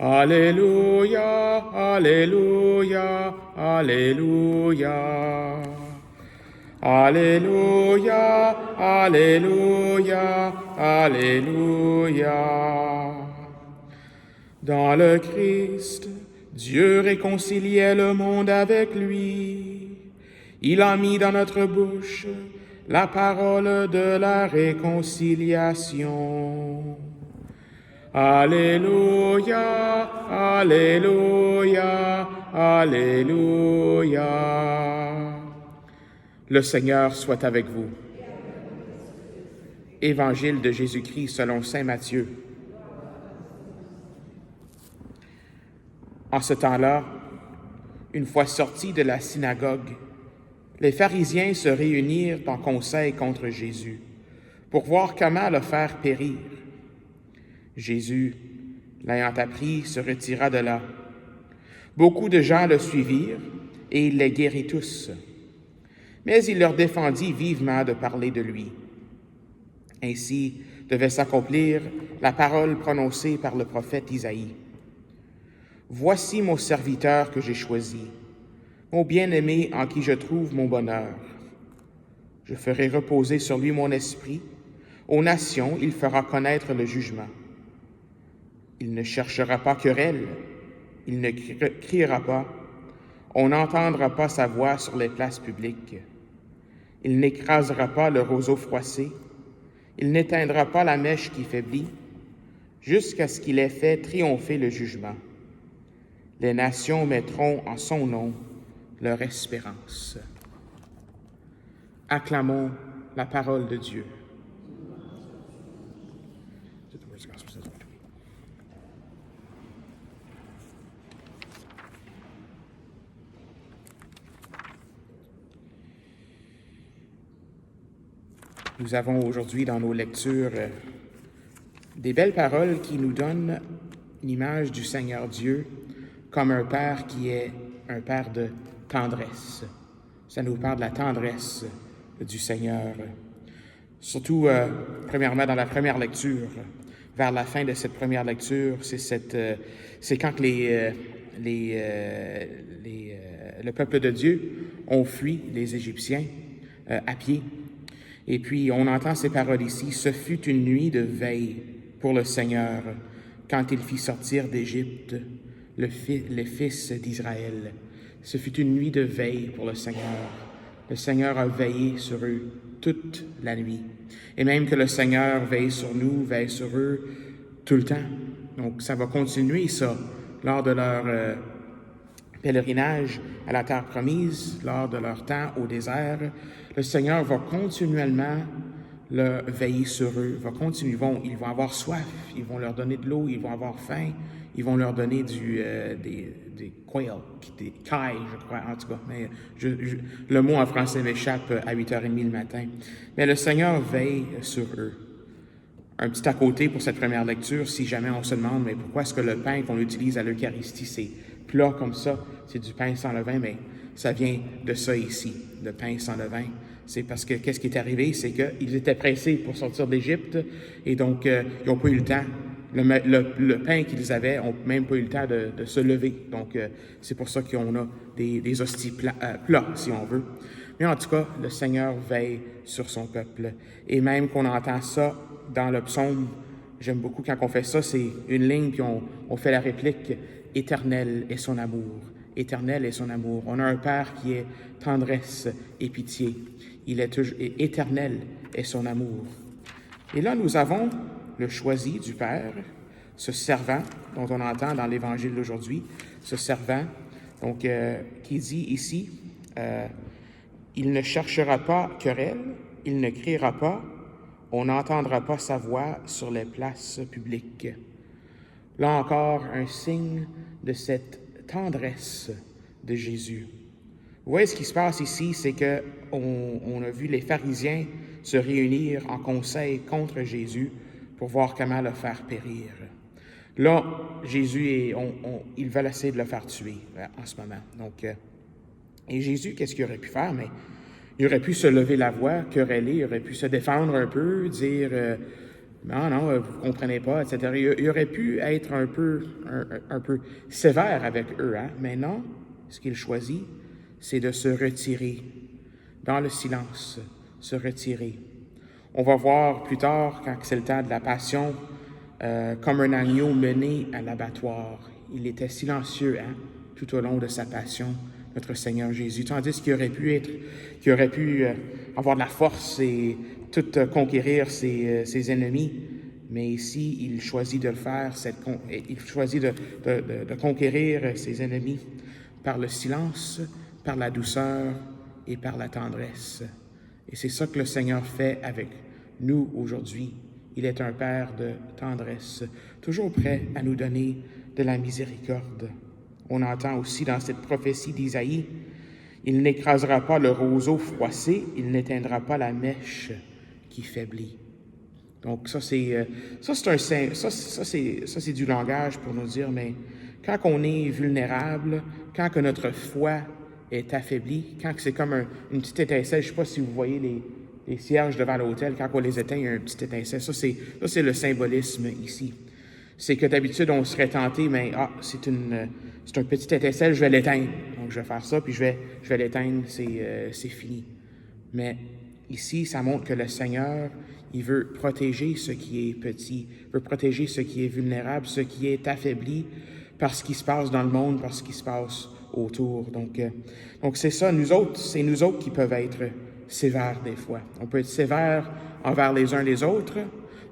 Alléluia, Alléluia, Alléluia. Alléluia, Alléluia, Alléluia. Dans le Christ, Dieu réconciliait le monde avec lui. Il a mis dans notre bouche la parole de la réconciliation. Alléluia, Alléluia, Alléluia. Le Seigneur soit avec vous. Évangile de Jésus-Christ selon saint Matthieu. En ce temps-là, une fois sortis de la synagogue, les pharisiens se réunirent en conseil contre Jésus pour voir comment le faire périr. Jésus, l'ayant appris, se retira de là. Beaucoup de gens le suivirent et il les guérit tous. Mais il leur défendit vivement de parler de lui. Ainsi devait s'accomplir la parole prononcée par le prophète Isaïe. « Voici mon serviteur que j'ai choisi, mon bien-aimé en qui je trouve mon bonheur. Je ferai reposer sur lui mon esprit. Aux nations, il fera connaître le jugement. Il ne cherchera pas querelle, il ne criera pas, on n'entendra pas sa voix sur les places publiques. Il n'écrasera pas le roseau froissé, il n'éteindra pas la mèche qui faiblit, jusqu'à ce qu'il ait fait triompher le jugement. Les nations mettront en son nom leur espérance. » Acclamons la parole de Dieu. Nous avons aujourd'hui dans nos lectures des belles paroles qui nous donnent une image du Seigneur Dieu comme un Père qui est un Père de tendresse. Ça nous parle de la tendresse du Seigneur. Surtout, premièrement, dans la première lecture, vers la fin de cette première lecture, c'est quand que le peuple de Dieu ont fui les Égyptiens à pied. Et puis, on entend ces paroles ici. « Ce fut une nuit de veille pour le Seigneur quand il fit sortir d'Égypte les fils d'Israël. » Ce fut une nuit de veille pour le Seigneur. Le Seigneur a veillé sur eux toute la nuit. Et même que le Seigneur veille sur nous, veille sur eux tout le temps. Donc, ça va continuer, ça, lors de leur pèlerinage à la terre promise, lors de leur temps au désert. Le Seigneur va continuellement veiller sur eux, ils vont avoir soif, ils vont leur donner de l'eau, ils vont avoir faim, ils vont leur donner des quails, des cailles, je crois, en tout cas. Mais le mot en français m'échappe à 8h30 le matin. Mais le Seigneur veille sur eux. Un petit à côté pour cette première lecture, si jamais on se demande, mais pourquoi est-ce que le pain qu'on utilise à l'Eucharistie, c'est plat comme ça, c'est du pain sans levain, mais ça vient de ça ici, le pain sans levain. C'est parce que qu'est-ce qui est arrivé, c'est qu'ils étaient pressés pour sortir d'Égypte et donc ils n'ont pas eu le temps. Le pain qu'ils avaient n'ont même pas eu le temps de se lever. Donc c'est pour ça qu'on a des hosties plats, si on veut. Mais en tout cas, le Seigneur veille sur son peuple. Et même qu'on entend ça dans le psaume, j'aime beaucoup quand on fait ça, c'est une ligne, puis on fait la réplique « Éternel est son amour ». Éternel est son amour. On a un Père qui est tendresse et pitié. Il est toujours éternel est son amour. Et là, nous avons le choisi du Père, ce servant dont on entend dans l'Évangile d'aujourd'hui, ce servant, donc qui dit ici, il ne cherchera pas querelle, il ne criera pas, on n'entendra pas sa voix sur les places publiques. Là encore, un signe de cette tendresse de Jésus. Vous voyez ce qui se passe ici, c'est qu'on a vu les pharisiens se réunir en conseil contre Jésus pour voir comment le faire périr. Là, Jésus, ils veulent essayer de le faire tuer en ce moment. Donc, et Jésus, qu'est-ce qu'il aurait pu faire? Mais il aurait pu se lever la voix, quereller, il aurait pu se défendre un peu, dire Non, non, vous ne comprenez pas, etc. Il aurait pu être un peu sévère avec eux, hein? Mais non, ce qu'il choisit, c'est de se retirer dans le silence, se retirer. On va voir plus tard, quand c'est le temps de la passion, comme un agneau mené à l'abattoir. Il était silencieux, hein, tout au long de sa passion, notre Seigneur Jésus. Tandis qu'il aurait pu avoir de la force et tout conquérir ses ennemis. Mais ici, il choisit de le faire, il choisit de conquérir ses ennemis par le silence, par la douceur et par la tendresse. Et c'est ça que le Seigneur fait avec nous aujourd'hui. Il est un Père de tendresse, toujours prêt à nous donner de la miséricorde. On entend aussi dans cette prophétie d'Isaïe, « Il n'écrasera pas le roseau froissé, il n'éteindra pas la mèche qui faiblit. » Donc ça c'est du langage pour nous dire, mais quand on est vulnérable, quand que notre foi est affaiblie, quand c'est comme une petite étincelle, je ne sais pas si vous voyez les cierges devant l'autel, quand on les éteint, il y a une petite étincelle. Ça c'est le symbolisme ici. C'est que d'habitude, on serait tenté, mais c'est un petit étincelle, je vais l'éteindre. Donc, je vais faire ça, puis je vais l'éteindre, c'est fini. Mais ici, ça montre que le Seigneur, il veut protéger ce qui est petit, veut protéger ce qui est vulnérable, ce qui est affaibli par ce qui se passe dans le monde, par ce qui se passe autour. Donc c'est ça, c'est nous autres qui peuvent être sévères des fois. On peut être sévère envers les uns les autres,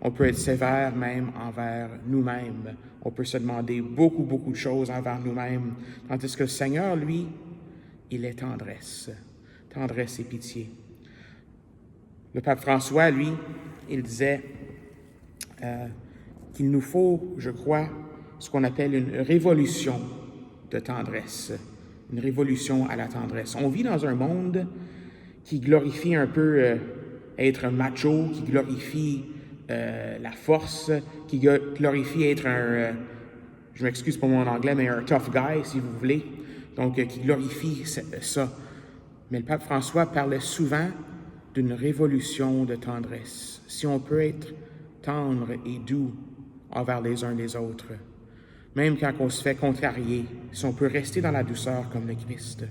on peut être sévère même envers nous-mêmes. On peut se demander beaucoup, beaucoup de choses envers nous-mêmes. Tandis que le Seigneur, lui, il est tendresse. Tendresse et pitié. Le pape François, lui, il disait qu'il nous faut, je crois, ce qu'on appelle une révolution de tendresse. Une révolution à la tendresse. On vit dans un monde qui glorifie un peu être macho, qui glorifie la force, qui glorifie être je m'excuse pour mon anglais, mais un tough guy, si vous voulez. Donc, qui glorifie ça. Mais le pape François parlait souvent d'une révolution de tendresse. Si on peut être tendre et doux envers les uns les autres, même quand on se fait contrarier, si on peut rester dans la douceur comme le Christ,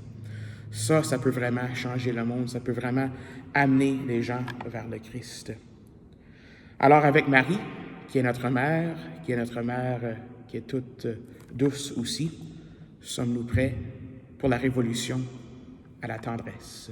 ça peut vraiment changer le monde, ça peut vraiment amener les gens vers le Christ. Alors avec Marie, qui est notre mère, qui est toute douce aussi, sommes-nous prêts pour la révolution à la tendresse?